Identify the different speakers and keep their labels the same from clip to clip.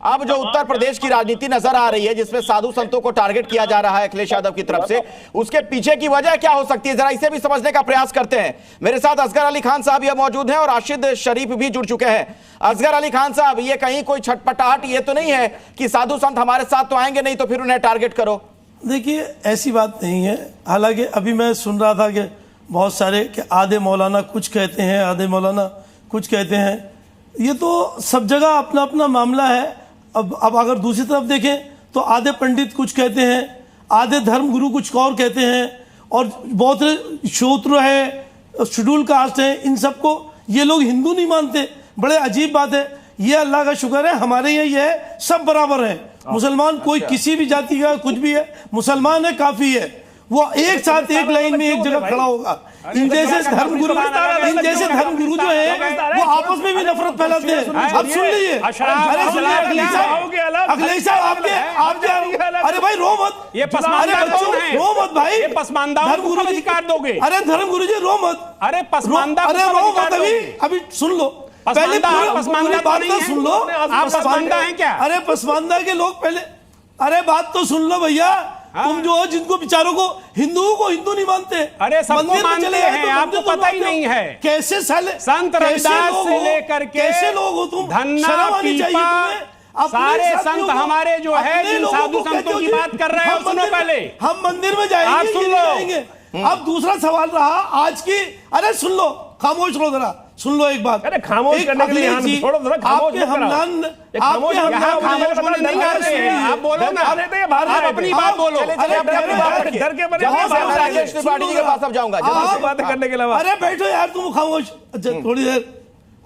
Speaker 1: अब जो उत्तर प्रदेश की राजनीति नजर आ रही है जिसमें साधु संतों को टारगेट किया जा रहा है अखिलेश यादव की तरफ से, उसके पीछे की वजह क्या हो सकती है, जरा इसे भी समझने का प्रयास करते हैं। मेरे साथ असगर अली खान साहब ये मौजूद हैं और राशिद शरीफ भी जुड़ चुके हैं। असगर अली खान साहब, ये कहीं कोई छटपटाहट ये तो नहीं है कि साधु संत हमारे साथ तो आएंगे नहीं तो फिर उन्हें टारगेट करो?
Speaker 2: देखिए, ऐसी बात नहीं है। हालांकि अभी मैं सुन रहा था कि बहुत सारे कि आधे मौलाना कुछ कहते हैं, आधे मौलाना कुछ कहते हैं। ये तो सब जगह अपना अपना मामला है। अब अगर दूसरी तरफ देखें तो आधे पंडित कुछ कहते हैं, आधे धर्म गुरु कुछ और कहते हैं, और बहुत शूद्र है, शेड्यूल कास्ट है, इन सबको ये लोग हिंदू नहीं मानते। बड़े अजीब बात है। ये अल्लाह का शुक्र है हमारे यहाँ ये है, सब बराबर है। मुसलमान कोई किसी भी जाति का कुछ भी है, मुसलमान है, काफी है। वो एक साथ एक लाइन में एक जगह खड़ा होगा। इन जैसे धर्मगुरु जो है वो आपस में भी नफरत फैलाते हैं। अब सुन लीजिए, अरे सुनिए अखिलेश साहब, आपके अरे भाई रो मत,
Speaker 3: ये पसमानदा
Speaker 2: रो मत भाई,
Speaker 3: धर्मगुरु को अधिकार दोगे?
Speaker 2: अरे धर्मगुरु जी रो मत,
Speaker 3: अरे पसमानदा,
Speaker 2: अरे रो मत, अभी सुन लो, पहले
Speaker 3: पसमानदा
Speaker 2: बात तो सुन लो।
Speaker 3: आप पसमानदा हैं क्या?
Speaker 2: अरे पसमानदा के लोग पहले, अरे बात तो सुन लो भैया। तुम जो हो जिनको बेचारों को हिंदुओं को हिंदू नहीं मानते,
Speaker 3: अरे सबको मानते हैं, आपको पता ही नहीं है।
Speaker 2: कैसे साले
Speaker 3: संत रविदास से लेकर के
Speaker 2: कैसे लोग हो तुम?
Speaker 3: धन्ना पीपा सारे संत हमारे जो है, जिन साधु संतों की बात कर रहे हैं, सुनो पहले।
Speaker 2: हम मंदिर में जाएंगे,
Speaker 3: आप सुन लो।
Speaker 2: अब दूसरा सवाल रहा आज की, अरे सुन लो, खामोश रहो जरा, सुन लो एक बात।
Speaker 4: अरे खामोश करने के लिए छोड़ो जरा, खामोश
Speaker 2: आपके हमदान
Speaker 3: नहीं करते हैं। आप बोलो ना, आप अपनी बात बोलो।
Speaker 4: डर के बने
Speaker 1: राकेश त्रिपाठी जी के पास अब जाऊंगा
Speaker 4: बात करने के अलावा।
Speaker 2: अरे बैठो यार, तुम खामोश थोड़ी देर।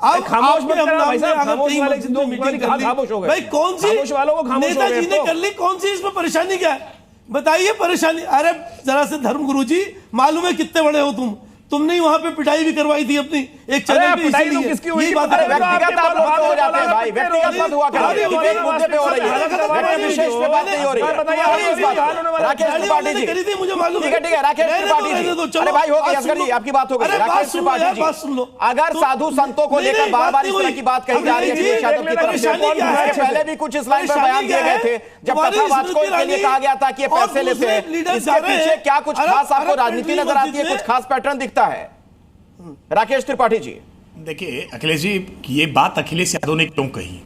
Speaker 4: आप खामोश मत करना भाई साहब, खामोश वाले दो मीटिंग खामोश हो गए
Speaker 2: भाई। कौन सी
Speaker 4: खामोश वालों को खामोश हो गए
Speaker 2: नेताजी ने कर ली, कौन सी इसमें परेशानी क्या है बताइए? परेशानी, अरे जरा से धर्मगुरु जी, मालूम है कितने बड़े हो तुमने ही वहां पे पिटाई भी करवाई थी अपनी एक चैनल पे, इसीलिए
Speaker 1: यही बात है। व्यक्तिगत आप लोग हो जाते हैं भाई, व्यक्तिगत मत हुआ करिए, एक मुद्दे पे हो रही है, विशेष पे बात नहीं हो रही है। राकेश त्रिपाठी जी
Speaker 2: करी थी, मुझे मालूम है।
Speaker 1: ठीक है, राकेश त्रिपाठी जी, अरे भाई हो गई असगर जी, आपकी बात हो गई। राकेश त्रिपाठी जी, अगर साधु संतों को लेकर बार-बार इस तरह की बात कही जा रही है अखिलेश यादव की तरफ से, इसके पहले भी कुछ इस लाइन पर बयान दिए गए थे जब कथावाचकों के लिए कहा गया था कि ये पैसे लेते हैं, इसके पीछे क्या कुछ खास आपको राजनीति नजर आती है, कुछ खास पैटर्न दिखता है? राकेश त्रिपाठी जी,
Speaker 5: देखिए अखिलेश जी, ये बात अखिलेश यादव ने क्यों कही?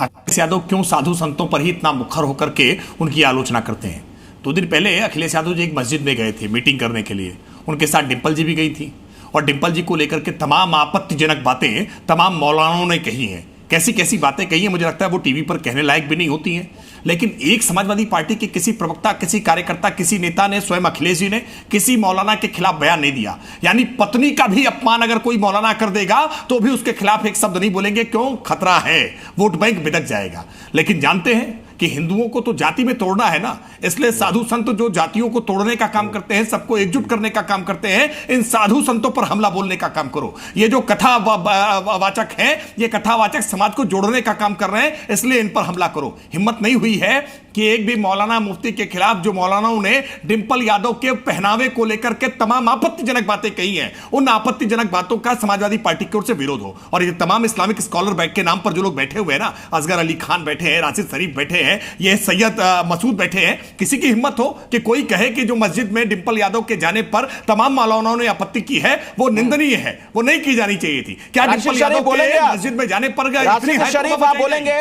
Speaker 5: अखिलेश यादव क्यों साधु संतों पर ही इतना मुखर होकर के उनकी आलोचना करते हैं? 2 दिन पहले अखिलेश यादव जी एक मस्जिद में गए थे मीटिंग करने के लिए, उनके साथ डिंपल जी भी गई थी, और डिंपल जी को लेकर के तमाम आपत्तिजनक बातें तमाम मौलानाओं ने कही हैं। कैसी कैसी बातें कही हैं, मुझे लगता है वो टीवी पर कहने लायक भी नहीं होती हैं। लेकिन एक समाजवादी पार्टी के किसी प्रवक्ता, किसी कार्यकर्ता, किसी नेता ने, स्वयं अखिलेश जी ने किसी मौलाना के खिलाफ बयान नहीं दिया। यानी पत्नी का भी अपमान अगर कोई मौलाना कर देगा तो भी उसके खिलाफ एक शब्द नहीं बोलेंगे। क्यों? खतरा है, वोट बैंक बिदक जाएगा। लेकिन जानते हैं कि हिंदुओं को तो जाति में तोड़ना है ना, इसलिए साधु संत जो जातियों को तोड़ने का काम करते हैं, सबको एकजुट करने का काम करते हैं, इन साधु संतों पर हमला बोलने का काम करो। ये जो कथावाचक हैं, ये कथावाचक समाज को जोड़ने का काम कर रहे हैं, इसलिए इन पर हमला करो। हिम्मत नहीं हुई है कि एक भी मौलाना मुफ्ती के खिलाफ, जो मौलानाओं ने डिंपल यादव के पहनावे को लेकर के तमाम आपत्तिजनक बातें कही हैं, उन आपत्तिजनक बातों का समाजवादी पार्टी की ओर से विरोध हो। और ये तमाम इस्लामिक स्कॉलर बैठ के नाम पर जो लोग बैठे हुए हैं ना, असगर अली खान बैठे हैं, राशिद शरीफ बैठे हैं, ये सैयद मसूद बैठे हैं, किसी की हिम्मत हो कि कोई कहे कि जो मस्जिद में डिंपल यादव के जाने पर तमाम मौलानाओं ने आपत्ति की है वो निंदनीय है, वो नहीं की जानी चाहिए थी? क्या डिंपल यादव के मस्जिद में जाने पर
Speaker 1: राशिद शरीफ आप बोलेंगे?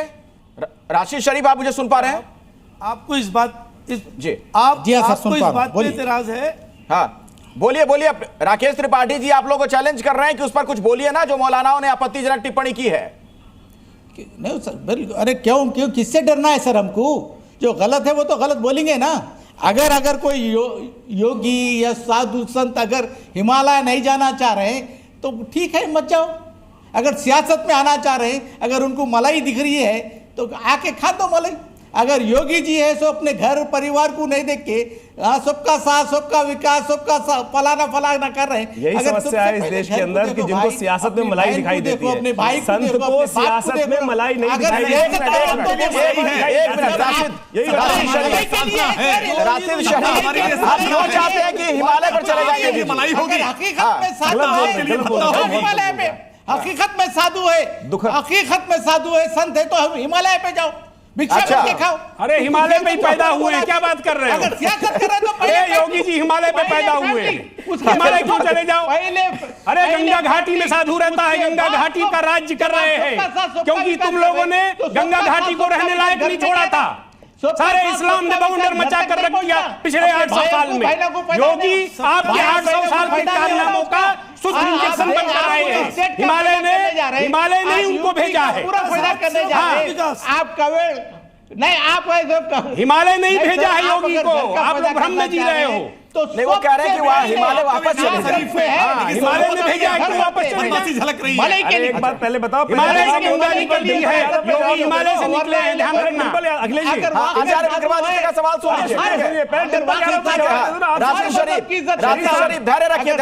Speaker 1: राशिद शरीफ आप मुझे सुन पा रहे हैं?
Speaker 2: आपको इस बात
Speaker 1: जी
Speaker 2: आपको इस बात पे एतराज है?
Speaker 1: हाँ बोलिए बोलिए। राकेश त्रिपाठी जी आप लोगों को चैलेंज कर रहे हैं कि उस पर कुछ बोलिए ना, जो मौलानाओं ने आपत्तिजनक टिप्पणी की है।
Speaker 6: नहीं सर, बिल्कुल। अरे क्यों क्यों किससे डरना है सर? हमको जो गलत है वो तो गलत बोलेंगे ना। अगर कोई योगी या साधु संत अगर हिमालय नहीं जाना चाह रहे हैं तो ठीक है, मत जाओ। अगर सियासत में आना चाह रहे हैं, अगर उनको मलाई दिख रही है तो आके खा दो मलाई। अगर योगी जी है सो अपने घर परिवार को नहीं देख के सबका साथ, सबका विकास, सबका फलाना फलाना कर रहे हैं।
Speaker 4: यही समस्या है इस देश के अंदर कि जिनको सियासत में मलाई दिखाई देती है,
Speaker 2: अपने भाई
Speaker 4: संत को सियासत में मलाई नहीं दिखाई देती।
Speaker 1: आप क्यों चाहते हैं कि हिमालय पर चले जाएंगे?
Speaker 6: मलाई होगी। हकीकत में साधु है, हिमालय पे हकीकत में साधु है, हकीकत में साधु है, संत है तो हिमालय पे जाओ। भिक्षा
Speaker 1: अच्छा।
Speaker 6: के खाओ।
Speaker 3: अरे हिमालय में ही पैदा हुए हैं, क्या बात कर रहे हो?
Speaker 6: अगर सियासत कर रहे हो तो
Speaker 3: अरे योगी जी हिमालय में पैदा हुए हैं, हिमालय क्यों चले जाओ? अरे गंगा घाटी में साधु रहता है, गंगा घाटी का राज्य कर रहे हैं, क्योंकि तुम लोगों ने गंगा घाटी को रहने लायक नहीं छोड़ा था। सारे इस्लाम ने बवंडर मचा कर रख दिया पिछले 800 साल में। योगी आपके 800 साल के कारनामों का शुद्ध इंजेक्शन बन कर रहे हैं। हिमालय ने उनको भेजा है,
Speaker 6: पूरा फायदा करने जा रहे हैं। आप कवे नहीं, आप
Speaker 3: हिमालय नहीं भेजा है योगी को, आप लोग भ्रम में जी रहे हो।
Speaker 6: तो
Speaker 1: नहीं, वो कह रहे हैं कि वहाँ हिमालय वापस चले जाए।
Speaker 3: हिमालय ने भेजा है कि वापस चले जाए?
Speaker 5: झलक रही है।
Speaker 4: अरे एक बात पहले बताओ,
Speaker 3: हिमालय से गंगा निकल दी है, योगी हिमालय से निकले हैं, ध्यान रखना।
Speaker 4: अखिलेश जी
Speaker 1: आचार्य विक्रमादित्य का सवाल सुन लीजिए। राशि शरीफ धैर्य रखिए,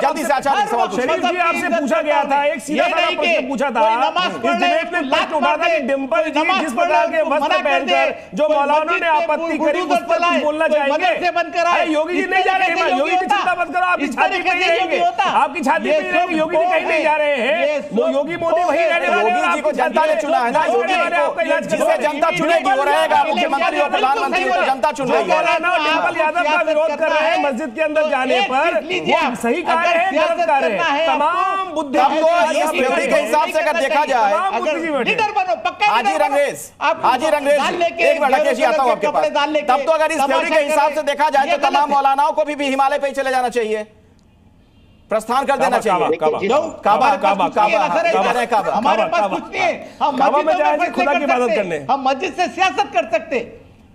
Speaker 1: जल्दी से आचार्य सवाल पूछिए।
Speaker 4: शरीफ जी आपसे पूछा गया था, एक सीधा प्रश्न पूछा था, इस डिबेट में प्रश्न उठा था कि डिंपल जी जिस प्रकार के वस्त्र पहनकर जो मौलाना ने आपत्ति करी उस पर कुछ बोलना चाहेंगे? योगी जी नहीं जा रहे हैं, योगी जी चिंता मत करो, आपकी छाती पे ही रहेंगे, आपकी छाती पे ही रहेंगे। योगी जी कहीं नहीं जा रहे हैं, वो योगी मोदी वही रहने वाले हैं।
Speaker 1: योगी जी को जनता ने चुना है ना, योगी जी को जिसे जनता चुनेगी वो रहेगा मुख्यमंत्री और प्रधानमंत्री, तो जनता चुन रही है।
Speaker 4: मौलाना डिंपल यादव का विरोध कर रहे हैं मस्जिद के अंदर जाने पर, वो सही कार्य है, गलत कार्य है? तमाम बुद्धि
Speaker 1: आपको इस थ्योरी के हिसाब से अगर देखा जाए, हाजी रंगरेज एक मिनट राकेश जी आता हूं आपके पास, तब तो अगर इस थ्योरी के हिसाब से देखा जाए तो तमाम मौलानाओं को भी हिमालय पे ही चले जाना चाहिए, प्रस्थान कर देना चाहिए।
Speaker 6: हमारे पास कुछ नहीं है, हम
Speaker 4: खुदा की इबादत करने,
Speaker 6: हम मस्जिद से सियासत कर सकते।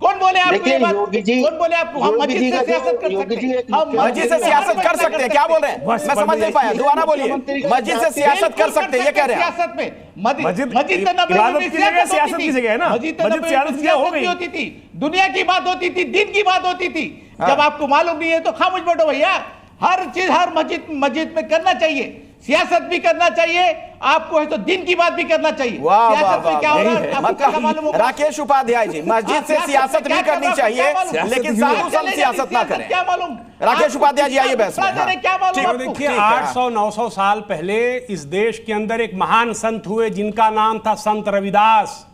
Speaker 6: कौन बोले आपको ये बात? कौन बोले आपको हम मस्जिद से सियासत कर सकते? हम
Speaker 1: मस्जिद से सियासत कर सकते हैं, क्या बोल रहे हैं? मैं समझ नहीं पाया, दोबारा बोलिए। मस्जिद से सियासत कर सकते हैं, ये कह रहे हैं?
Speaker 6: सियासत में
Speaker 4: मस्जिद इबादत की जगह सियासत की जगह है ना, मस्जिद सियासत की हो गई
Speaker 6: होती थी, दुनिया की बात होती थी, दिन की बात होती थी। जब आपको मालूम नहीं है तो खामोश बैठो भैया। हर चीज हर मस्जिद में करना चाहिए, सियासत भी करना चाहिए, आपको है तो दिन की बात भी करना चाहिए। सियासत में क्या हो रहा है आपको मालूम होगा।
Speaker 1: राकेश उपाध्याय जी, मस्जिद से सियासत भी करनी चाहिए, लेकिन साधु संत सियासत ना करें।
Speaker 6: क्या मालूम?
Speaker 1: राकेश उपाध्याय जी आइए बहस में।
Speaker 6: क्या मालूम?
Speaker 3: देखिए 800-900 साल पहले इस देश के अंदर एक महान संत हुए जिनका नाम था संत रविदास।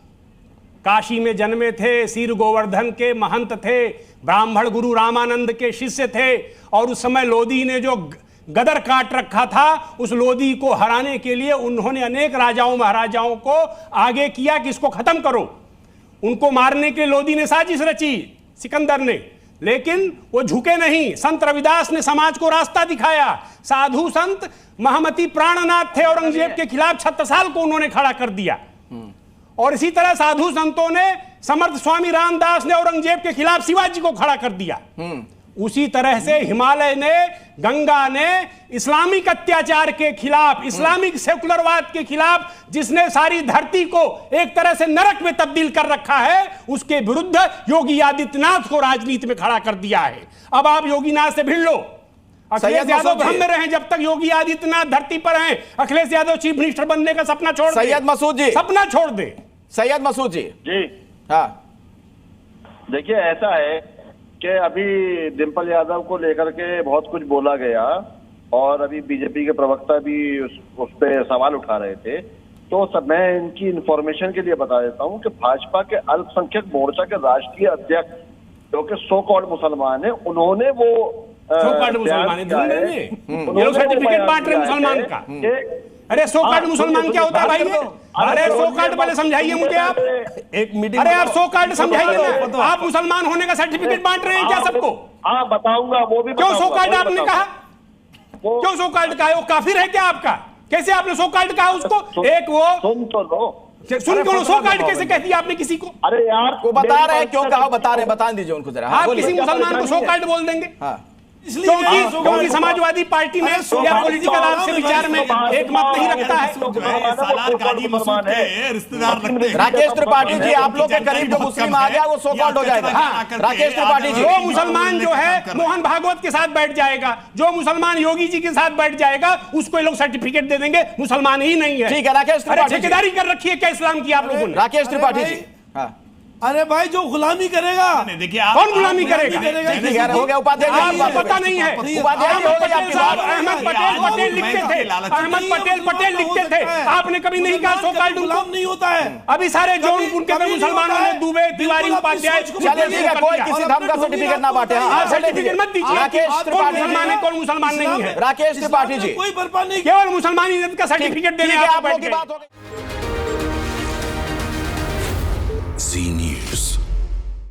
Speaker 3: काशी में जन्मे थे, सीर गोवर्धन के महंत थे, ब्राह्मण गुरु रामानंद के शिष्य थे, और उस समय लोदी ने जो गदर काट रखा था उस लोदी को हराने के लिए उन्होंने अनेक राजाओं महाराजाओं को आगे किया कि इसको खत्म करो। उनको मारने के लोदी ने साजिश रची, सिकंदर ने, लेकिन वो झुके नहीं। संत रविदास ने समाज को रास्ता दिखाया। साधु संत महामती प्राणनाथ थे, औरंगजेब के खिलाफ छत्रसाल को उन्होंने खड़ा कर दिया। और इसी तरह साधु संतों ने, समर्थ स्वामी रामदास ने औरंगजेब के खिलाफ शिवाजी को खड़ा कर दिया। उसी तरह से हिमालय ने, गंगा ने इस्लामिक अत्याचार के खिलाफ, इस्लामिक सेकुलरवाद के खिलाफ, जिसने सारी धरती को एक तरह से नरक में तब्दील कर रखा है, उसके विरुद्ध योगी आदित्यनाथ को राजनीति में खड़ा कर दिया है। अब आप योगीनाथ से भिड़ लो। अखिलेश यादव भ्रम में रहे जब तक योगी आदित्यनाथ धरती पर हैं। अखिलेश यादव चीफ मिनिस्टर बनने का सपना छोड़ दे।
Speaker 1: सैयद मसूद जी,
Speaker 3: सपना छोड़ दे।
Speaker 1: सैयद मसूद जी
Speaker 7: जी
Speaker 1: हाँ,
Speaker 7: देखिए ऐसा है कि अभी डिंपल यादव को लेकर के बहुत कुछ बोला गया, और अभी बीजेपी के प्रवक्ता भी उस पे सवाल उठा रहे थे। तो सब मैं इनकी इंफॉर्मेशन के लिए बता देता हूं कि भाजपा के अल्पसंख्यक मोर्चा के राष्ट्रीय अध्यक्ष जो कि सो कॉल्ड मुसलमान है, उन्होंने वो
Speaker 3: सर्टिफिकेट बांट रहे मुसलमान का। अरे सो कार्ड मुसलमान क्या होता है भाई? अरे सो कार्ड पहले समझाइए मुझे आप।
Speaker 4: एक मीटिंग,
Speaker 3: अरे आप सो कार्ड समझाइए ना। आप मुसलमान होने का सर्टिफिकेट बांट रहे हैं क्या सबको?
Speaker 7: हाँ बताऊंगा, वो भी
Speaker 3: क्यों सो कार्ड आपने कहा? क्यों सो कार्ड कहा? वो काफिर है क्या आपका? कैसे आपने सो कार्ड कहा उसको? एक वो
Speaker 7: सुन तो लो,
Speaker 3: सुन क्यों सो कार्ड कैसे कह दिया आपने किसी को?
Speaker 7: अरे यार
Speaker 1: वो बता रहे हैं क्यों कहा, बता रहे हैं, बता दीजिए उनको जरा।
Speaker 3: आप किसी मुसलमान को सो कार्ड बोल देंगे? क्योंकि समाजवादी पार्टी में या पॉलिटिकल आपसे विचार में एक मत नहीं रखता है।
Speaker 1: राकेश त्रिपाठी जी, आप लोग के करीब जो मुस्लिम आ गया वो सो कॉल्ड हो जाएगा। राकेश त्रिपाठी जी,
Speaker 3: जो मुसलमान जो है मोहन भागवत के साथ बैठ जाएगा, जो मुसलमान योगी जी के साथ बैठ जाएगा, उसको ये लोग सर्टिफिकेट दे देंगे मुसलमान ही नहीं है।
Speaker 1: ठीक है राकेश त्रिपाठी,
Speaker 3: ठेकेदारी कर रखी है क्या इस्लाम की आप लोगों ने?
Speaker 1: राकेश त्रिपाठी जी, हाँ
Speaker 2: अरे भाई जो गुलामी करेगा,
Speaker 5: देखिए
Speaker 3: कौन गुलामी करेगा?
Speaker 1: हो गया उपाध्याय,
Speaker 3: आपको पता नहीं है।
Speaker 1: उपाध्याय जी, हो गई आपकी बात।
Speaker 3: अहमद पटेल पटेल लिखते थे, अहमद पटेल पटेल लिखते थे, आपने कभी नहीं कहा सो कॉल्ड
Speaker 2: गुलाम नहीं होता है।
Speaker 3: अभी सारे जौनपुर के मुसलमानों ने दुबे, तिवारी, उपाध्याय,
Speaker 1: चलिए ठीक है, कोई किसी धर्म का सर्टिफिकेट ना बांटे।
Speaker 3: आप सर्टिफिकेट मत दीजिए।
Speaker 1: राकेश
Speaker 3: कौन मुसलमान है, कौन मुसलमान नहीं है?
Speaker 1: राकेश त्रिपाठी जी,
Speaker 2: कोई बर्बाद नहीं,
Speaker 3: केवल मुसलमानियत का सर्टिफिकेट देने
Speaker 1: आप लोगों की बात हो गई।
Speaker 8: Z News.